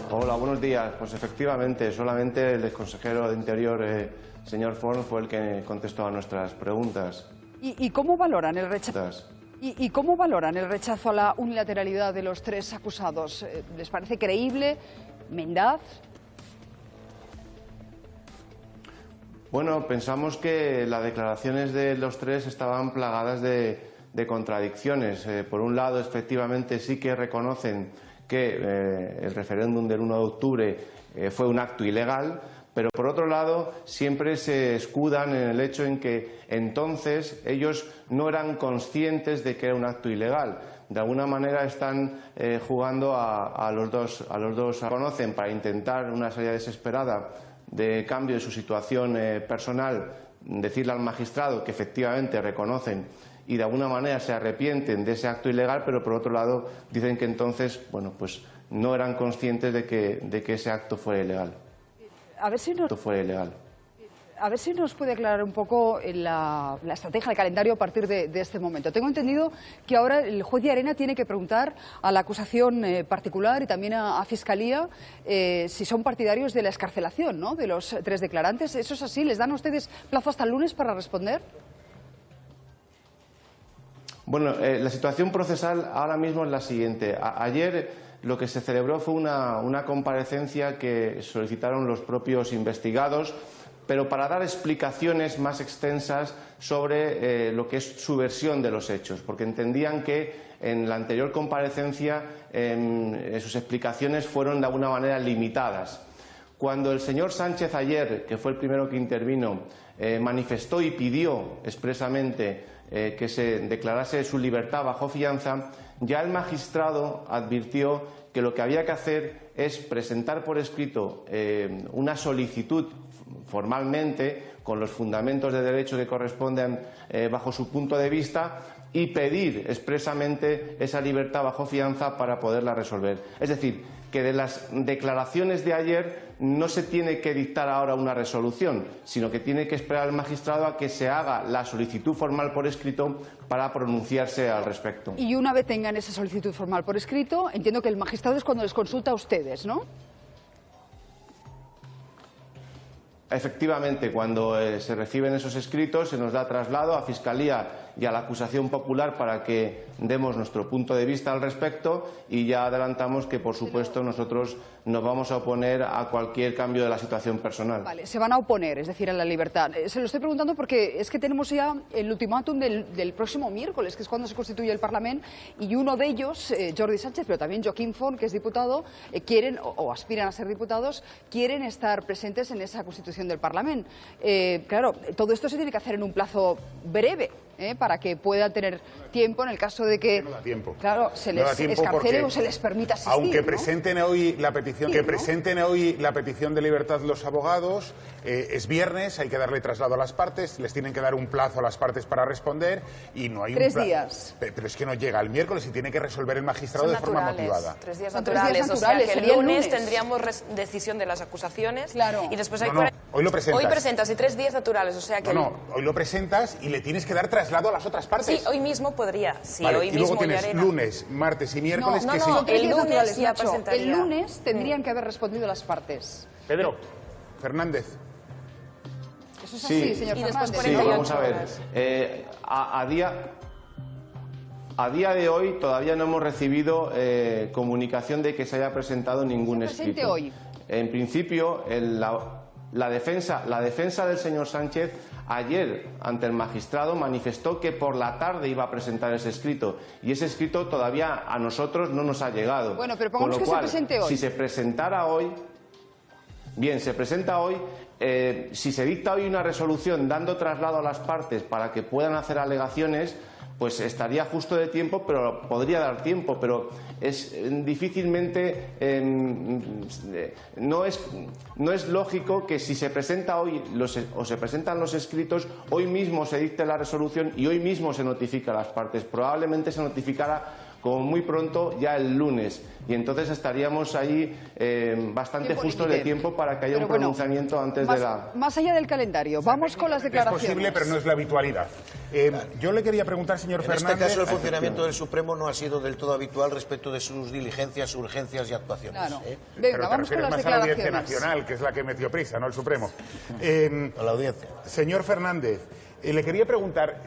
Hola, buenos días. Pues efectivamente, solamente el exconsejero de Interior, señor Forn, fue el que contestó a nuestras preguntas. ¿Y cómo valoran el rechazo? ¿Y cómo valoran el rechazo a la unilateralidad de los tres acusados? ¿Les parece creíble, mendaz? Bueno, pensamos que las declaraciones de los tres estaban plagadas de contradicciones. Por un lado, efectivamente, sí que reconocen que el referéndum del 1 de octubre fue un acto ilegal, pero por otro lado siempre se escudan en el hecho en que entonces ellos no eran conscientes de que era un acto ilegal. De alguna manera están jugando a los dos conocen para intentar una salida desesperada de cambio de su situación personal, decirle al magistrado que efectivamente reconocen y de alguna manera se arrepienten de ese acto ilegal, pero por otro lado dicen que entonces, bueno, pues no eran conscientes de que ese acto fue ilegal. A ver si nos puede aclarar un poco la estrategia, el calendario a partir de este momento. Tengo entendido que ahora el juez de Arena tiene que preguntar a la acusación particular y también a Fiscalía si son partidarios de la excarcelación, ¿no?, de los tres declarantes. ¿Eso es así? ¿Les dan a ustedes plazo hasta el lunes para responder? Bueno, la situación procesal ahora mismo es la siguiente. Ayer lo que se celebró fue una comparecencia que solicitaron los propios investigados, pero para dar explicaciones más extensas sobre lo que es su versión de los hechos, porque entendían que en la anterior comparecencia sus explicaciones fueron de alguna manera limitadas. Cuando el señor Sánchez ayer, que fue el primero que intervino, manifestó y pidió expresamente que se declarase su libertad bajo fianza, ya el magistrado advirtió que lo que había que hacer es presentar por escrito una solicitud formalmente con los fundamentos de derecho que corresponden bajo su punto de vista y pedir expresamente esa libertad bajo fianza para poderla resolver. Es decir, que de las declaraciones de ayer no se tiene que dictar ahora una resolución, sino que tiene que esperar el magistrado a que se haga la solicitud formal por escrito para pronunciarse al respecto. Y una vez tengan esa solicitud formal por escrito, entiendo que el magistrado es cuando les consulta a ustedes, ¿no? Efectivamente, cuando se reciben esos escritos se nos da traslado a Fiscalía y a la acusación popular para que demos nuestro punto de vista al respecto y ya adelantamos que, por supuesto, nosotros nos vamos a oponer a cualquier cambio de la situación personal. Vale, se van a oponer, es decir, a la libertad. Se lo estoy preguntando porque es que tenemos ya el ultimátum del próximo miércoles, que es cuando se constituye el Parlamento, y uno de ellos, Jordi Sánchez, pero también Joaquim Forn, que es diputado, quieren, o aspiran a ser diputados, quieren estar presentes en esa constitución del Parlamento. Claro, todo esto se tiene que hacer en un plazo breve, para que puedan tener tiempo en el caso de que no da tiempo. Claro, se les escarcele o se les permita asistir. Aunque ¿no? presenten hoy la petición, presenten hoy la petición de libertad los abogados, es viernes, hay que darle traslado a las partes, les tienen que dar un plazo a las partes para responder y no hay 3 días. Pero es que no llega el miércoles y tiene que resolver el magistrado de forma motivada. 3 días Son naturales, 3 días o sea naturales, que el sería el lunes lunes. tendríamos decisión de las acusaciones. Claro. Y después hay Hoy lo presentas. Hoy presentas y 3 días naturales, o sea que... Hoy lo presentas y le tienes que dar traslado a las otras partes. Sí, hoy mismo podría. Sí, vale, hoy y luego mismo tienes Arena. lunes, martes y miércoles No, que son 3 el días lunes naturales, ya Nacho. presentaría. El lunes tendrían que haber respondido las partes. Pedro Fernández. Eso es así, Sí. señor Y después Fernández. Sí, 48 vamos a ver. horas. A día de hoy todavía no hemos recibido comunicación de que se haya presentado ningún presente escrito. hoy. En principio, la defensa del señor Sánchez ayer ante el magistrado manifestó que por la tarde iba a presentar ese escrito y ese escrito todavía a nosotros no nos ha llegado. Bueno, pero pongamos Con lo que cual, se presente hoy. si se presentara hoy, bien, se presenta hoy. Si se dicta hoy una resolución dando traslado a las partes para que puedan hacer alegaciones, pues estaría justo de tiempo, pero podría dar tiempo, pero es difícilmente, no es lógico que si se presenta hoy o se presentan los escritos, hoy mismo se dicte la resolución y hoy mismo se notifica a las partes. Probablemente se notificará como muy pronto ya el lunes y entonces estaríamos ahí bastante justos de tiempo para que haya un pronunciamiento antes de la... Más allá del calendario, vamos con las declaraciones. Es posible, pero no es la habitualidad. Yo le quería preguntar, señor Fernández... En este caso, el funcionamiento del Supremo no ha sido del todo habitual respecto de sus diligencias, urgencias y actuaciones. Claro. Pero Venga, te vamos con refieres las más a la Audiencia declaraciones. Nacional, que es la que metió prisa, no el Supremo. A la audiencia. Señor Fernández, le quería preguntar,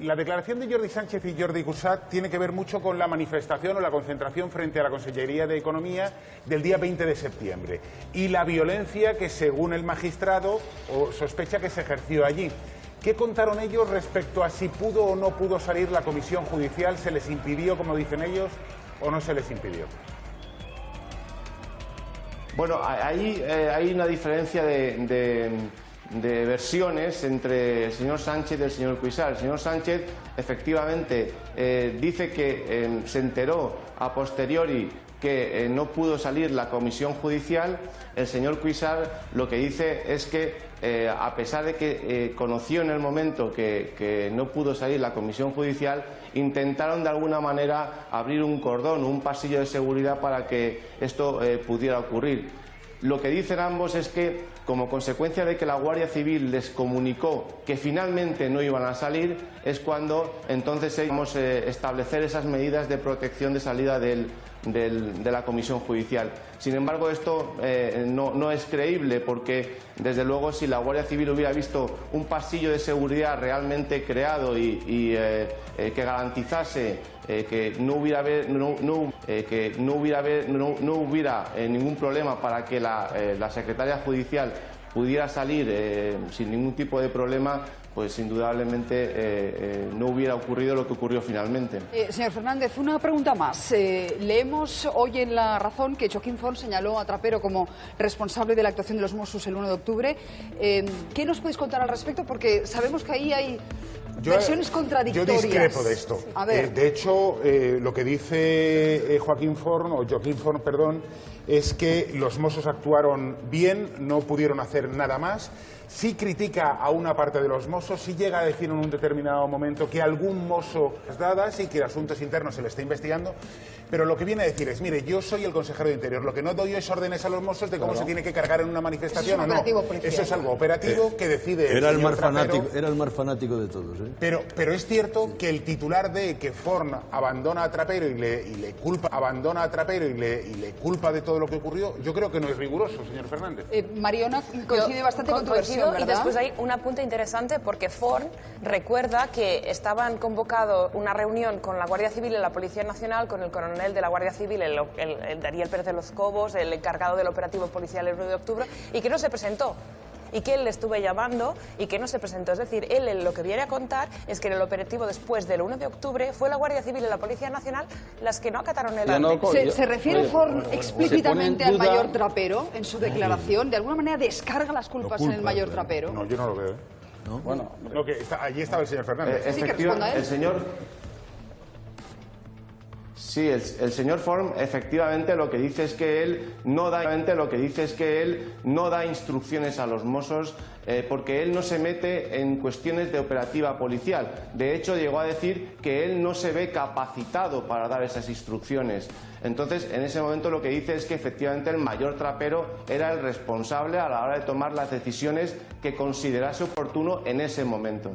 la declaración de Jordi Sánchez y Jordi Cuixart tiene que ver mucho con la manifestación o la concentración frente a la Consellería de Economía del día 20 de septiembre y la violencia que, según el magistrado, sospecha que se ejerció allí. ¿Qué contaron ellos respecto a si pudo o no pudo salir la comisión judicial? ¿Se les impidió, como dicen ellos, o no se les impidió? Bueno, ahí hay una diferencia de versiones entre el señor Sánchez y el señor Cuixart. El señor Sánchez efectivamente dice que se enteró a posteriori que no pudo salir la comisión judicial. El señor Cuixart lo que dice es que a pesar de que conoció en el momento que no pudo salir la comisión judicial, intentaron de alguna manera abrir un cordón, un pasillo de seguridad para que esto pudiera ocurrir. Lo que dicen ambos es que, como consecuencia de que la Guardia Civil les comunicó que finalmente no iban a salir, es cuando entonces íbamos a establecer esas medidas de protección de salida de la comisión judicial. Sin embargo, esto no es creíble, porque desde luego si la Guardia Civil hubiera visto un pasillo de seguridad realmente creado y que garantizase que no hubiera ningún problema para que la secretaria judicial pudiera salir sin ningún tipo de problema, pues indudablemente no hubiera ocurrido lo que ocurrió finalmente. Señor Fernández, una pregunta más. Leemos hoy en La Razón que Joaquín Forn señaló a Trapero como responsable de la actuación de los Mossos el 1 de octubre. ¿Qué nos podéis contar al respecto? Porque sabemos que ahí hay versiones contradictorias. Yo discrepo de esto. A ver. De hecho, lo que dice Joaquín Forn, perdón, es que los Mossos actuaron bien, no pudieron hacer nada más. Sí critica a una parte de los Mossos, sí llega a decir en un determinado momento que algún mozo es dadas y que asuntos internos se le está investigando, pero lo que viene a decir es, mire, yo soy el consejero de Interior, lo que no doy es órdenes a los Mossos de cómo se tiene que cargar en una manifestación o no. Eso es algo operativo que decide era el más Trapero. Era el más fanático de todos, ¿eh? Pero es cierto que el titular de que Forn abandona a Trapero y le culpa de todo lo que ocurrió, yo creo que no es riguroso, señor Fernández. Mariona coincide bastante con tu versión, ¿verdad? Y después hay un apunte interesante porque Forn recuerda que estaban convocado una reunión con la Guardia Civil y la Policía Nacional, con el coronel de la Guardia Civil, el Daniel Pérez de los Cobos, el encargado del operativo policial el 1 de octubre, y que no se presentó. Y que él le estuve llamando y que no se presentó. Es decir, él lo que viene a contar es que en el operativo después del 1 de octubre fue la Guardia Civil y la Policía Nacional las que no acataron el orden. ¿Se refiere Forn explícitamente al mayor Trapero en su declaración? ¿De alguna manera descarga las culpas en el mayor Trapero? No, yo no lo veo. ¿No? Bueno, allí estaba el señor Fernández. Efectivamente, el señor Forn efectivamente lo que dice es que él no da instrucciones a los Mossos porque él no se mete en cuestiones de operativa policial. De hecho, llegó a decir que él no se ve capacitado para dar esas instrucciones. Entonces, en ese momento lo que dice es que efectivamente el mayor Trapero era el responsable a la hora de tomar las decisiones que considerase oportuno en ese momento.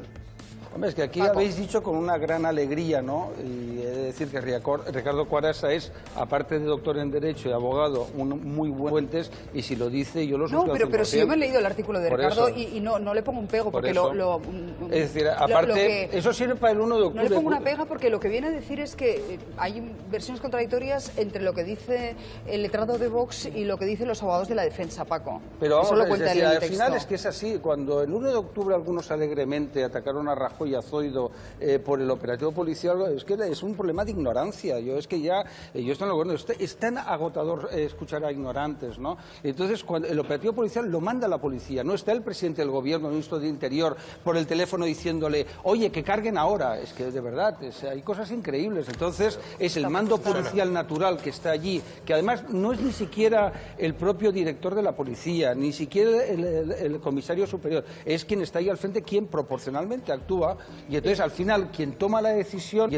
Hombre, es que aquí habéis dicho con una gran alegría, ¿no? Y he de decir que Ricardo Cuarasa es, aparte de doctor en Derecho y abogado, un muy buen fuentes, y si lo dice yo lo suscribo. No, pero si yo me he leído el artículo de Ricardo y no le pongo un pego, porque es decir, aparte, eso sirve para el 1 de octubre. No le pongo una pega porque lo que viene a decir es que hay versiones contradictorias entre lo que dice el letrado de Vox y lo que dicen los abogados de la defensa, Paco. Pero vamos, eso lo cuenta al final es que es así. Cuando el 1 de octubre algunos alegremente atacaron a Rajoy y a Zoido por el operativo policial, es que es un problema de ignorancia. Yo estoy en lo bueno, es tan agotador escuchar a ignorantes, ¿no? Entonces, cuando el operativo policial lo manda la policía, no está el presidente del gobierno, el ministro de Interior, por el teléfono diciéndole, oye, que carguen ahora. Es que de verdad, hay cosas increíbles. Entonces, es el mando policial natural que está allí, que además no es ni siquiera el propio director de la policía, ni siquiera el comisario superior, es quien está ahí al frente, quien proporcionalmente actúa. Y entonces al final quien toma la decisión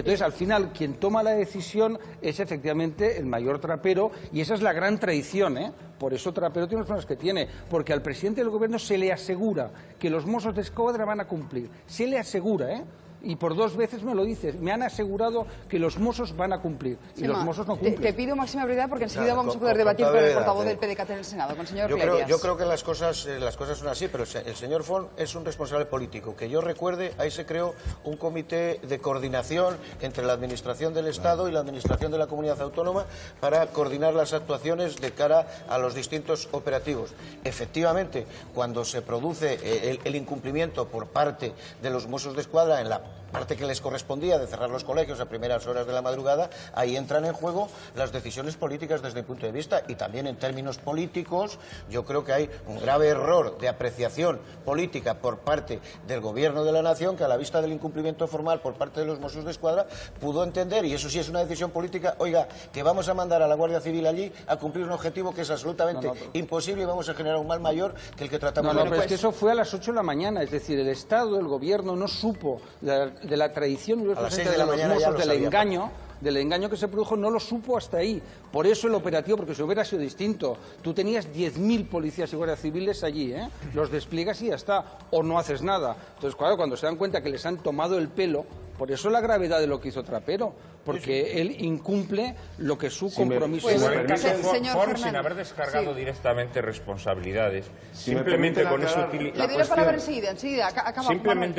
es efectivamente el mayor Trapero, y esa es la gran traición, ¿eh? Por eso Trapero tiene los problemas que tiene, porque al presidente del gobierno se le asegura que los Mossos de Escuadra van a cumplir, se le asegura, ¿eh? Y por 2 veces me lo dices. Me han asegurado que los Mossos van a cumplir. Y los Mossos no cumplen. Te pido máxima brevedad porque enseguida vamos a poder debatir con el portavoz del PDeCAT en el Senado, con el señor Cleries. Yo creo que las cosas son así, pero el señor Forn es un responsable político. Que yo recuerde, ahí se creó un comité de coordinación entre la Administración del Estado y la Administración de la Comunidad Autónoma para coordinar las actuaciones de cara a los distintos operativos. Efectivamente, cuando se produce el incumplimiento por parte de los Mossos d'Esquadra en la parte que les correspondía de cerrar los colegios a primeras horas de la madrugada, ahí entran en juego las decisiones políticas desde mi punto de vista, y también en términos políticos yo creo que hay un grave error de apreciación política por parte del Gobierno de la Nación, que a la vista del incumplimiento formal por parte de los Mossos d'Esquadra pudo entender, y eso sí es una decisión política, oiga, que vamos a mandar a la Guardia Civil allí a cumplir un objetivo que es absolutamente imposible, y vamos a generar un mal mayor que el que tratamos de... pero es que eso fue a las 8 de la mañana, es decir, el Estado, el Gobierno no supo de la tradición y los presentes de los Mossos, del engaño que se produjo, no lo supo hasta ahí. Por eso el operativo, porque si hubiera sido distinto, tú tenías 10.000 policías y guardias civiles allí, los despliegas y ya está, o no haces nada. Entonces, claro, cuando se dan cuenta que les han tomado el pelo, por eso la gravedad de lo que hizo Trapero, porque él incumple lo que es su compromiso. Forn, sin haber descargado directamente responsabilidades, simplemente con esa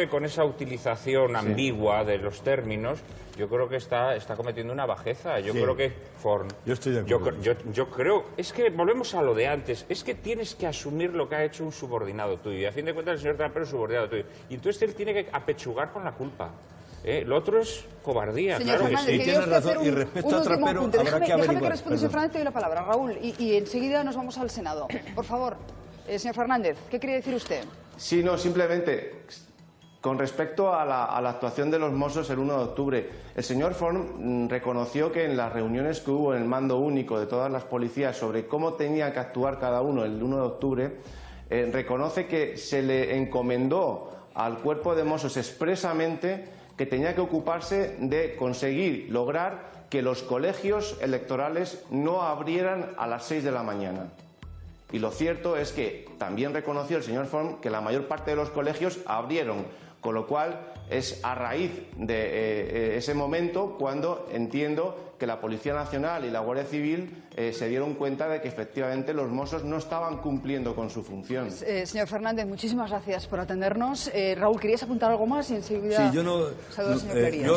con esa utilización ambigua de los términos, yo creo que está cometiendo una bajeza. Yo creo que Forn... Yo estoy de acuerdo. Yo creo... Es que volvemos a lo de antes. Es que tienes que asumir lo que ha hecho un subordinado tuyo. Y a fin de cuentas el señor Trapero es subordinado tuyo. Y entonces él tiene que apechugar con la culpa. Lo otro es cobardía, señor claro Fernández, que sí. Tiene razón. Y respecto a Trapero, habrá que averiguar. Déjame que responda el señor Fernández, te doy la palabra, Raúl. Y enseguida nos vamos al Senado. Por favor, señor Fernández, ¿qué quería decir usted? Sí, no, simplemente... Con respecto a la actuación de los Mossos el 1 de octubre, el señor Forn reconoció que en las reuniones que hubo en el mando único de todas las policías sobre cómo tenía que actuar cada uno el 1 de octubre, reconoce que se le encomendó al cuerpo de Mossos expresamente que tenía que ocuparse de conseguir lograr que los colegios electorales no abrieran a las 6 de la mañana. Y lo cierto es que también reconoció el señor Forn que la mayor parte de los colegios abrieron, con lo cual es a raíz de ese momento cuando entiendo que la Policía Nacional y la Guardia Civil se dieron cuenta de que efectivamente los Mossos no estaban cumpliendo con su función. Señor Fernández, muchísimas gracias por atendernos. Raúl, ¿querías apuntar algo más? Y enseguida sí, yo no, saludo al señor Cleries.